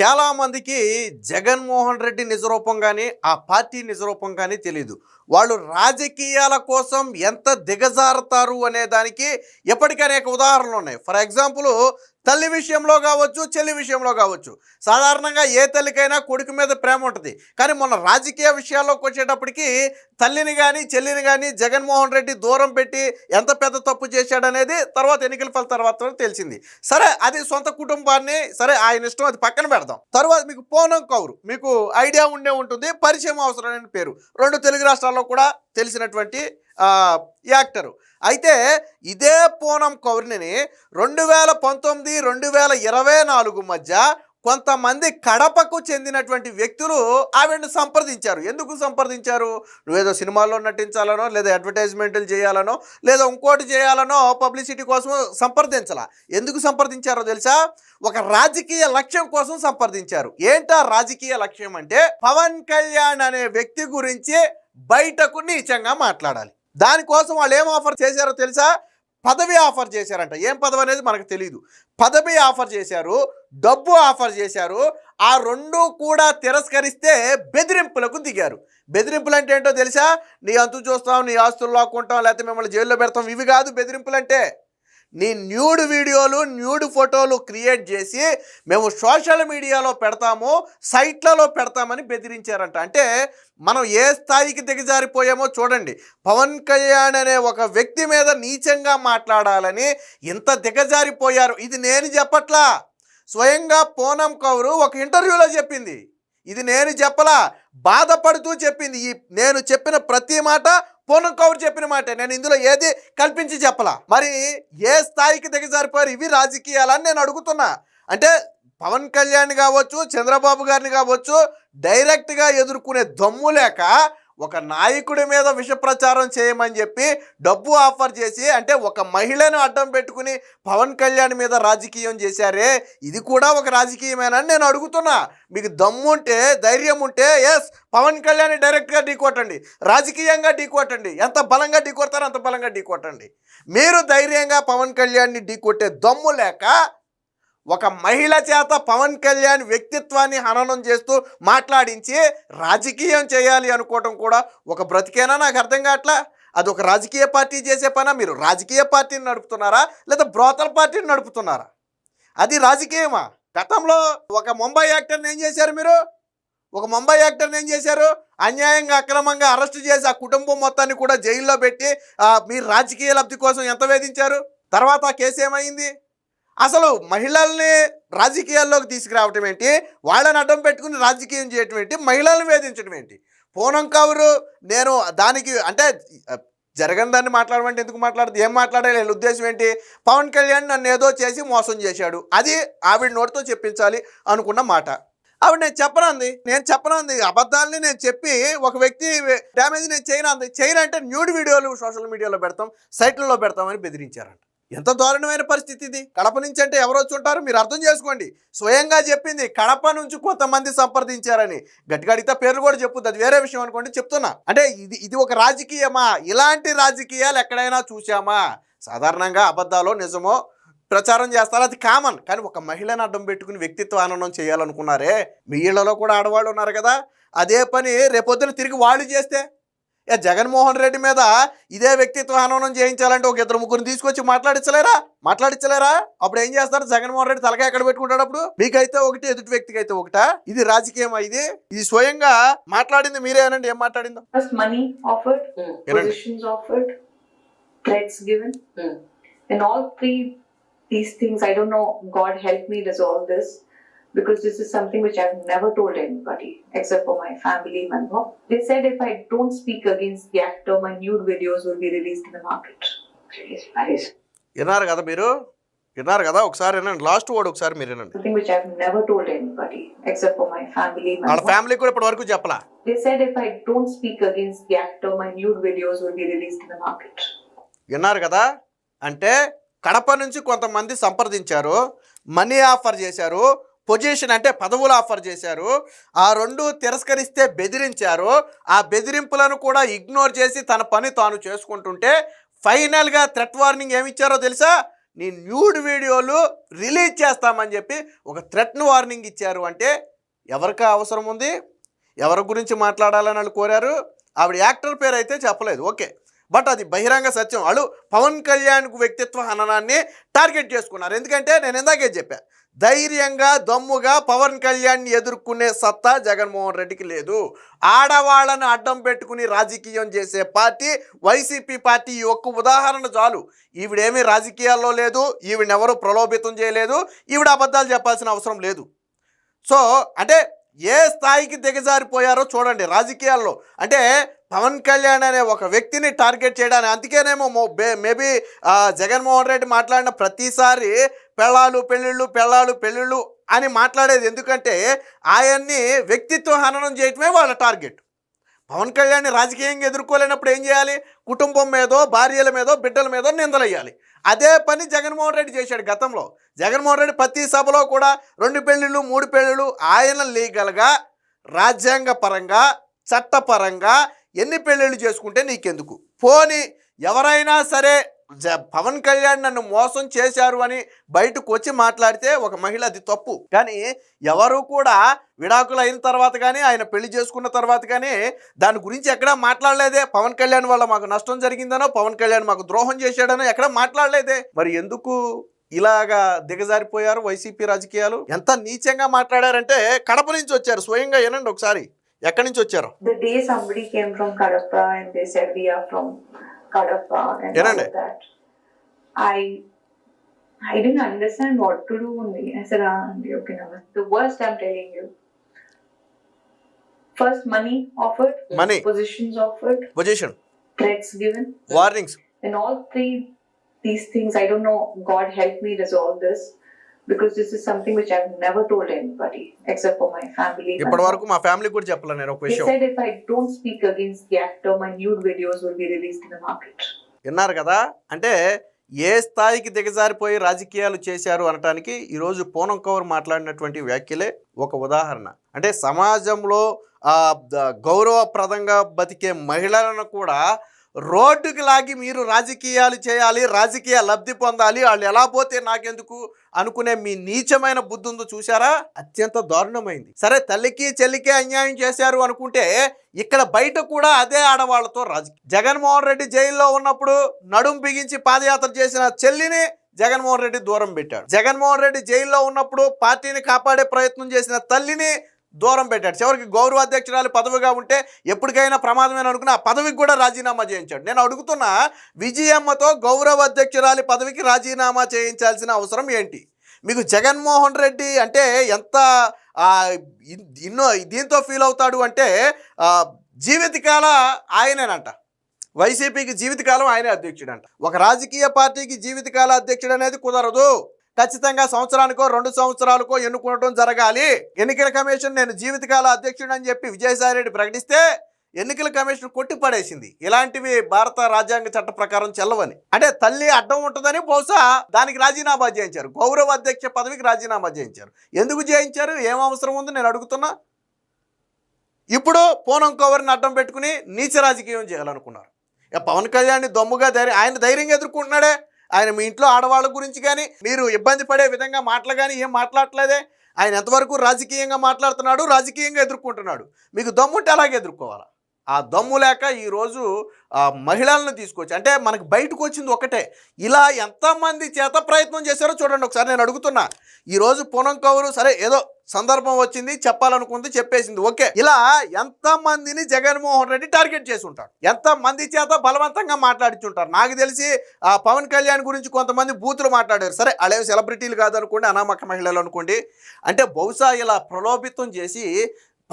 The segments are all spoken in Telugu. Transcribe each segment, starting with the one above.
చాలామందికి జగన్మోహన్ రెడ్డి నిజరూపం కానీ ఆ పార్టీ నిజరూపం కానీ తెలియదు. వాళ్ళు రాజకీయాల కోసం ఎంత దిగజారుతారు అనే దానికి ఎప్పటికీ అనేక ఉదాహరణలు ఉన్నాయి. ఫర్ ఎగ్జాంపుల్ తల్లి విషయంలో కావచ్చు, చెల్లి విషయంలో కావచ్చు. సాధారణంగా ఏ తల్లికైనా కొడుకు మీద ప్రేమ ఉంటుంది. కానీ మొన్న రాజకీయ విషయాల్లోకి వచ్చేటప్పటికి తల్లిని కానీ చెల్లిని కానీ జగన్మోహన్ రెడ్డి దూరం పెట్టి ఎంత పెద్ద తప్పు చేశాడనేది తర్వాత ఎన్నికల ఫలితాల తర్వాత తెలిసింది. సరే, అది సొంత కుటుంబాన్ని, సరే ఆయన ఇష్టం, అది పక్కన పెడదాం. తర్వాత మీకు పూనం కౌర్, మీకు ఐడియా ఉండే ఉంటుంది, పరిచయం అవసరమైన పేరు, 2 తెలుగు రాష్ట్రాల్లో కూడా తెలిసినటువంటి యాక్టరు. అయితే ఇదే పూనం కౌర్ని 2019, 2024 మధ్య కొంతమంది కడపకు చెందినటువంటి వ్యక్తులు ఆవిడని సంప్రదించారు. ఎందుకు సంప్రదించారు? నువ్వేదో సినిమాల్లో నటించాలనో, లేదా అడ్వర్టైజ్మెంట్లు చేయాలనో, లేదా ఇంకోటి చేయాలనో పబ్లిసిటీ కోసం సంప్రదించాల. ఎందుకు సంప్రదించారో తెలుసా? ఒక రాజకీయ లక్ష్యం కోసం సంప్రదించారు. ఏంటా రాజకీయ లక్ష్యం అంటే పవన్ కళ్యాణ్ అనే వ్యక్తి గురించి బయటకు నీచంగా మాట్లాడాలి. దానికోసం వాళ్ళు ఏం ఆఫర్ చేశారో తెలుసా? పదవి ఆఫర్ చేశారంట. ఏం పదవి అనేది మనకు తెలియదు. పదవి ఆఫర్ చేశారు, డబ్బు ఆఫర్ చేశారు. ఆ 2 కూడా తిరస్కరిస్తే బెదిరింపులకు దిగారు. బెదిరింపులు అంటే ఏంటో తెలుసా? నీ అంతు చూస్తాం, నీ ఆస్తులు లాక్కుంటాం, లేకపోతే మిమ్మల్ని జైల్లో పెడతాం. ఇవి కాదు బెదిరింపులు అంటే. నీ న్యూడ్ వీడియోలు, న్యూడ్ ఫోటోలు క్రియేట్ చేసి మేము సోషల్ మీడియాలో పెడతాము, సైట్లలో పెడతామని బెదిరించారంట. అంటే మనం ఏ స్థాయికి దిగజారిపోయామో చూడండి. పవన్ కళ్యాణ్ అనే ఒక వ్యక్తి మీద నీచంగా మాట్లాడాలని ఇంత దిగజారిపోయారు. ఇది నేను చెప్పట్లా, స్వయంగా పూనం కౌర్ ఒక ఇంటర్వ్యూలో చెప్పింది. ఇది నేను చెప్పలా, బాధపడుతూ చెప్పింది. నేను చెప్పిన ప్రతి మాట పూనం కౌర్ చెప్పిన మాట. నేను ఇందులో ఏది కల్పించి చెప్పలా. మరి ఏ స్థాయికి దిగజారిపోయారు? ఇవి రాజకీయాలని నేను అడుగుతున్నా. అంటే పవన్ కళ్యాణ్ కావచ్చు, చంద్రబాబు గారిని కావచ్చు, డైరెక్ట్గా ఎదుర్కొనే దమ్ము లేక ఒక నాయకుడి మీద విష ప్రచారం చేయమని చెప్పి డబ్బు ఆఫర్ చేసి, అంటే ఒక మహిళను అడ్డం పెట్టుకుని పవన్ కళ్యాణ్ మీద రాజకీయం చేశారే, ఇది కూడా ఒక రాజకీయమేనని నేను అడుగుతున్నా. మీకు దమ్ముంటే, ధైర్యం ఉంటే పవన్ కళ్యాణ్ డైరెక్ట్గా ఢీకొట్టండి, రాజకీయంగా ఢీకొట్టండి. ఎంత బలంగా ఢీకొడతారో అంత బలంగా ఢీకొట్టండి. మీరు ధైర్యంగా పవన్ కళ్యాణ్ని ఢీకొట్టే దమ్ము లేక ఒక మహిళ చేత పవన్ కళ్యాణ్ వ్యక్తిత్వాన్ని హననం చేస్తూ మాట్లాడించి రాజకీయం చేయాలి అనుకోవటం కూడా ఒక బ్రతికేనా? నాకు అర్థం కావట్లా. అది ఒక రాజకీయ పార్టీ చేసే పనా? మీరు రాజకీయ పార్టీని నడుపుతున్నారా, లేదా బ్రోతల పార్టీని నడుపుతున్నారా? అది రాజకీయమా? గతంలో ఒక ముంబై యాక్టర్ని ఏం చేశారు మీరు? ఒక ముంబై యాక్టర్ని ఏం చేశారు? అన్యాయంగా, అక్రమంగా అరెస్టు చేసి ఆ కుటుంబం మొత్తాన్ని కూడా జైల్లో పెట్టి మీరు రాజకీయ లబ్ధి కోసం ఎంత వేధించారు? తర్వాత ఆ కేసు ఏమైంది? అసలు మహిళల్ని రాజకీయాల్లోకి తీసుకురావటం ఏంటి? వాళ్ళని అడ్డం పెట్టుకుని రాజకీయం చేయటం ఏంటి? మహిళలను వేధించడం ఏంటి? పూనం కౌర్ నేను దానికి అంటే జరగని దాన్ని మాట్లాడమంటే ఎందుకు మాట్లాడదు? ఏం మాట్లాడాలి? వీళ్ళ ఉద్దేశం ఏంటి? పవన్ కళ్యాణ్ నన్ను ఏదో చేసి మోసం చేశాడు, అది ఆవిడ నోటితో చెప్పించాలి అనుకున్న మాట. ఆవిడ నేను చెప్పనంది అబద్ధాలని నేను చెప్పి ఒక వ్యక్తి డ్యామేజ్ నేను చేయను అంటే న్యూడ్ వీడియోలు సోషల్ మీడియాలో పెడతాం, సైట్లలో పెడతామని బెదిరించారంట. ఎంత దారుణమైన పరిస్థితి ఇది. కడప నుంచి అంటే ఎవరు వచ్చి ఉంటారు? మీరు అర్థం చేసుకోండి. స్వయంగా చెప్పింది కడప నుంచి కొంతమంది సంప్రదించారని. గట్టిగా అడిగితే పేర్లు కూడా చెప్పుద్ది, అది వేరే విషయం అనుకోండి, చెప్తున్నా. అంటే ఇది ఒక రాజకీయమా? ఇలాంటి రాజకీయాలు ఎక్కడైనా చూసామా? సాధారణంగా అబద్ధాలో నిజమో ప్రచారం చేస్తారు, అది కామన్. కానీ ఒక మహిళను అడ్డం పెట్టుకుని వ్యక్తిత్వ ఆనందం చేయాలనుకున్నారే, మీ ఇళ్లలో కూడా ఆడవాళ్ళు ఉన్నారు కదా, అదే పని రేపొద్దున తిరిగి వాళ్ళు చేస్తే జగన్మోహన్ రెడ్డి మీద ఇదే వ్యక్తిత్వ హననం చేయించాలంటే ఒక 2-3 తీసుకొచ్చి మాట్లాడించలేరా? అప్పుడు ఏం చేస్తారు? జగన్మోహన్ రెడ్డి తలకాయ ఎక్కడ పెట్టుకుంటాడు? అప్పుడు మీకైతే ఒకటి, ఎదుటి వ్యక్తికి అయితే ఒకటా? ఇది రాజకీయమా? ఇది స్వయంగా మాట్లాడింది మీరే అనండి. ఏం మాట్లాడిందో? Money offered, positions offered, threats given, and all 3 these things. I don't know, God help me resolve this, because this is something which I've never told anybody except for my family member. They said if I don't speak against the actor, my nude videos will be released in the market. విన్నారు కదా మీరు? విన్నారు కదా? ఒకసారి వినండి, లాస్ట్ వర్డ్ ఒకసారి మీరు వినండి. Something which I've never told anybody except for my family member. వాళ్ళ ఫ్యామిలీ కూడా ఇప్పటి వరకు చెప్పలా. They said if I don't speak against the actor, my nude videos will be released in the market. విన్నారు కదా? అంటే కడప నుంచి కొంతమంది సంప్రదించారు, మనీ ఆఫర్ చేశారు, పొజిషన్ అంటే పదవులు ఆఫర్ చేశారు. ఆ 2 తిరస్కరిస్తే బెదిరించారు. ఆ బెదిరింపులను కూడా ఇగ్నోర్ చేసి తన పని తాను చేసుకుంటుంటే ఫైనల్గా థ్రెట్ వార్నింగ్ ఏమిచ్చారో తెలుసా? నీ న్యూడ్ వీడియోలు రిలీజ్ చేస్తామని చెప్పి ఒక థ్రెట్ను వార్నింగ్ ఇచ్చారు అంటే ఎవరికి అవసరం ఉంది, ఎవరి గురించి మాట్లాడాలని వాళ్ళు కోరారు. ఆవిడ యాక్టర్ పేరు అయితే చెప్పలేదు, ఓకే, బట్ అది బహిరంగ సత్యం. వాళ్ళు పవన్ కళ్యాణ్ వ్యక్తిత్వ హననాన్ని టార్గెట్ చేసుకున్నారు. ఎందుకంటే నేను ఇందాకే చెప్పా, ధైర్యంగా దమ్ముగా పవన్ కళ్యాణ్ ఎదుర్కొనే సత్తా జగన్మోహన్ రెడ్డికి లేదు. ఆడవాళ్ళను అడ్డం పెట్టుకుని రాజకీయం చేసే పార్టీ వైసీపీ పార్టీ. ఈ ఒక్క ఉదాహరణ చాలు. ఈవిడేమీ రాజకీయాల్లో లేదు, ఈవిడెవరూ ప్రలోభితం చేయలేదు, ఈవిడ అబద్ధాలు చెప్పాల్సిన అవసరం లేదు. సో అంటే ఏ స్థాయికి దిగజారిపోయారో చూడండి రాజకీయాల్లో. అంటే పవన్ కళ్యాణ్ అనే ఒక వ్యక్తిని టార్గెట్ చేయడానికి, అందుకేనేమో మేబీ జగన్మోహన్ రెడ్డి మాట్లాడిన ప్రతిసారి పెళ్ళాలు పెళ్ళిళ్ళు అని మాట్లాడేది. ఎందుకంటే ఆయన్ని వ్యక్తిత్వ హననం చేయటమే వాళ్ళ టార్గెట్. పవన్ కళ్యాణ్ని రాజకీయంగా ఎదుర్కోలేనప్పుడు ఏం చేయాలి? కుటుంబం మీదో, భార్యల మీదో, బిడ్డల మీదో నిందలయ్యాలి. అదే పని జగన్మోహన్ రెడ్డి చేశాడు గతంలో. జగన్మోహన్ రెడ్డి ప్రతి సభలో కూడా 2 పెళ్ళిళ్ళు 3 పెళ్ళిళ్ళు, ఆయన లీగల్గా రాజ్యాంగ పరంగా చట్టపరంగా ఎన్ని పెళ్ళిళ్ళు చేసుకుంటే నీకెందుకు? పోనీ ఎవరైనా సరే పవన్ కళ్యాణ్ నన్ను మోసం చేశారు అని బయటకు వచ్చి మాట్లాడితే ఒక మహిళ అది తప్పు. కానీ ఎవరు కూడా విడాకులు అయిన తర్వాత కానీ ఆయన పెళ్లి చేసుకున్న తర్వాత కానీ దాని గురించి ఎక్కడా మాట్లాడలేదే. పవన్ కళ్యాణ్ వల్ల మాకు నష్టం జరిగిందనో, పవన్ కళ్యాణ్ మాకు ద్రోహం చేశాడనో ఎక్కడా మాట్లాడలేదే. మరి ఎందుకు ఇలాగా దిగజారిపోయారు వైసీపీ రాజకీయాలు? ఎంత నీచంగా మాట్లాడారంటే కడప నుంచి వచ్చారు, స్వయంగా వినండి ఒకసారి ఎక్కడి నుంచి వచ్చారు. The day somebody came from Kadapa and they said we are from Kadapa and all of that, I didn't understand what to do only. I said, okay, now the worst I'm telling you. First, money offered, positions offered, threats given, warnings, and all these things. I don't know. God help me resolve this. Because this is something which I've never told anybody except for my family. ఇప్పటి వరకు మా ఫ్యామిలీ కూడా చెప్పలే నేను ఒక విషయం. They said if I don't speak against the actor, my nude videos will be released in the market. విన్నారు కదా, అంటే ఏ స్థాయికి దిగజారిపోయి రాజకీయాలు చేశారు అనటానికి ఈరోజు పూనం కౌర్ మాట్లాడినటువంటి వ్యాఖ్యలే ఒక ఉదాహరణ. అంటే సమాజంలో గౌరవప్రదంగా బతికే మహిళలను కూడా రోడ్డుకి లాగి మీరు రాజకీయాలు చేయాలి, రాజకీయ లబ్ధి పొందాలి, వాళ్ళు ఎలా పోతే నాకెందుకు అనుకునే మీ నీచమైన బుద్ధి ఉందో చూసారా? అత్యంత దారుణమైంది. సరే తల్లికి చెల్లికి అన్యాయం చేశారు అనుకుంటే ఇక్కడ బయట కూడా అదే ఆడవాళ్లతో రాజకీయం. జగన్మోహన్ రెడ్డి జైల్లో ఉన్నప్పుడు నడుం బిగించి పాదయాత్ర చేసిన చెల్లిని జగన్మోహన్ రెడ్డి దూరం పెట్టాడు. జగన్మోహన్ రెడ్డి జైల్లో ఉన్నప్పుడు పార్టీని కాపాడే ప్రయత్నం చేసిన తల్లిని దూరం పెట్టాడు. చివరికి గౌరవ అధ్యక్షురాలు పదవిగా ఉంటే ఎప్పటికైనా ప్రమాదమైన అనుకుని ఆ పదవికి కూడా రాజీనామా చేయించాడు. నేను అడుగుతున్నా, విజయమ్మతో గౌరవ అధ్యక్షురాలి పదవికి రాజీనామా చేయించాల్సిన అవసరం ఏంటి? మీకు జగన్మోహన్ రెడ్డి అంటే ఎంత దీంతో ఫీల్ అవుతాడు అంటే జీవితకాల ఆయనేనంట. వైసీపీకి జీవితకాలం ఆయనే అధ్యక్షుడు అంట. ఒక రాజకీయ పార్టీకి జీవితకాల అధ్యక్షుడు అనేది కుదరదు. ఖచ్చితంగా సంవత్సరానికో 2 సంవత్సరాలకో ఎన్నుకోవడం జరగాలి. ఎన్నికల కమిషన్ నేను జీవితకాల అధ్యక్షుడు అని చెప్పి విజయసాయి రెడ్డి ప్రకటిస్తే ఎన్నికల కమిషన్ కొట్టిపడేసింది. ఇలాంటివి భారత రాజ్యాంగ చట్ట ప్రకారం చెల్లవని. అంటే తల్లి అడ్డం ఉంటుందని బహుశా దానికి రాజీనామా చేయించారు. గౌరవ అధ్యక్ష పదవికి రాజీనామా చేయించారు. ఎందుకు చేయించారు? ఏం అవసరం ఉంది నేను అడుగుతున్నా. ఇప్పుడు పూనం కవర్ని అడ్డం పెట్టుకుని నీచ రాజకీయం చేయాలనుకున్నారు. పవన్ కళ్యాణ్ని దమ్ముగా ఆయన ధైర్యంగా ఎదుర్కొంటున్నాడే. ఆయన మీ ఇంట్లో ఆడవాళ్ళ గురించి కానీ మీరు ఇబ్బంది పడే విధంగా మాటలు కానీ ఏం మాట్లాడలేదే. ఆయన ఎంతవరకు రాజకీయంగా మాట్లాడుతున్నాడు, రాజకీయంగా ఎదుర్కొంటున్నాడు. మీకు దమ్ముంటే అలాగే ఎదుర్కోవాలి. ఆ దమ్ము లేక ఈరోజు మహిళలను తీసుకొచ్చి, అంటే మనకు బయటకు వచ్చింది ఒకటే. ఇలా ఎంతమంది చేత ప్రయత్నం చేశారో చూడండి ఒకసారి. నేను అడుగుతున్నా, ఈరోజు పూనం కౌరు సరే ఏదో సందర్భం వచ్చింది చెప్పాలనుకుంది చెప్పేసింది, ఓకే. ఇలా ఎంతమందిని జగన్మోహన్ రెడ్డి టార్గెట్ చేసి ఉంటారు, ఎంతమంది చేత బలవంతంగా మాట్లాడించుంటారు. నాకు తెలిసి పవన్ కళ్యాణ్ గురించి కొంతమంది బూతులు మాట్లాడారు. సరే వాళ్ళేం సెలబ్రిటీలు కాదనుకోండి, అనామక మహిళలు అనుకోండి. అంటే బహుశా ఇలా ప్రలోభితం చేసి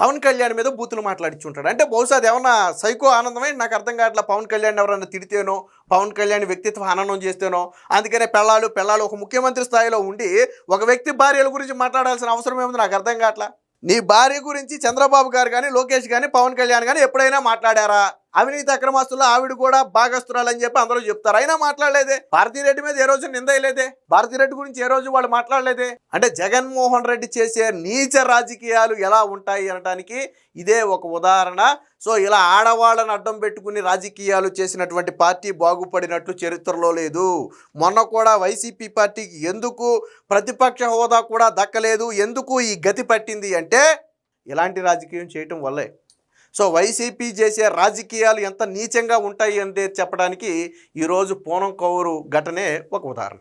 పవన్ కళ్యాణ్ మీద బూతులు మాట్లాడించుంటాడు. అంటే బహుశా అది ఏమన్నా సైకో ఆనందమే నాకు అర్థం కావట్లా. పవన్ కళ్యాణ్ ఎవరన్నా తిడితేనో, పవన్ కళ్యాణ్ వ్యక్తిత్వ హననం చేస్తేనో, అందుకనే పెళ్ళాలు ఒక ముఖ్యమంత్రి స్థాయిలో ఉండి ఒక వ్యక్తి భార్యల గురించి మాట్లాడాల్సిన అవసరం ఏముంది నాకు అర్థం కావట్లా. నీ భార్య గురించి చంద్రబాబు గారు కానీ, లోకేష్ కానీ, పవన్ కళ్యాణ్ కానీ ఎప్పుడైనా మాట్లాడారా? అవినీతి అక్రమాస్తుల్లో ఆవిడ కూడా భాగస్తురాలని చెప్పి అందరూ చెప్తారు, అయినా మాట్లాడలేదే. భారతిరెడ్డి మీద ఏ రోజు నిందలేదే, భారతిరెడ్డి గురించి ఏ రోజు వాళ్ళు మాట్లాడలేదే. అంటే జగన్మోహన్ రెడ్డి చేసే నీచ రాజకీయాలు ఎలా ఉంటాయి అనడానికి ఇదే ఒక ఉదాహరణ. సో ఇలా ఆడవాళ్ళని అడ్డం పెట్టుకుని రాజకీయాలు చేసినటువంటి పార్టీ బాగుపడినట్లు చరిత్రలో లేదు. మొన్న కూడా వైసీపీ పార్టీకి ఎందుకు ప్రతిపక్ష హోదా కూడా దక్కలేదు, ఎందుకు ఈ గతి పట్టింది అంటే ఇలాంటి రాజకీయం చేయటం వల్లే. సో వైసీపీ చేసే రాజకీయాలు ఎంత నీచంగా ఉంటాయి అంటే చెప్పడానికి ఈరోజు పూనం కౌరు ఘటనే ఒక ఉదాహరణ.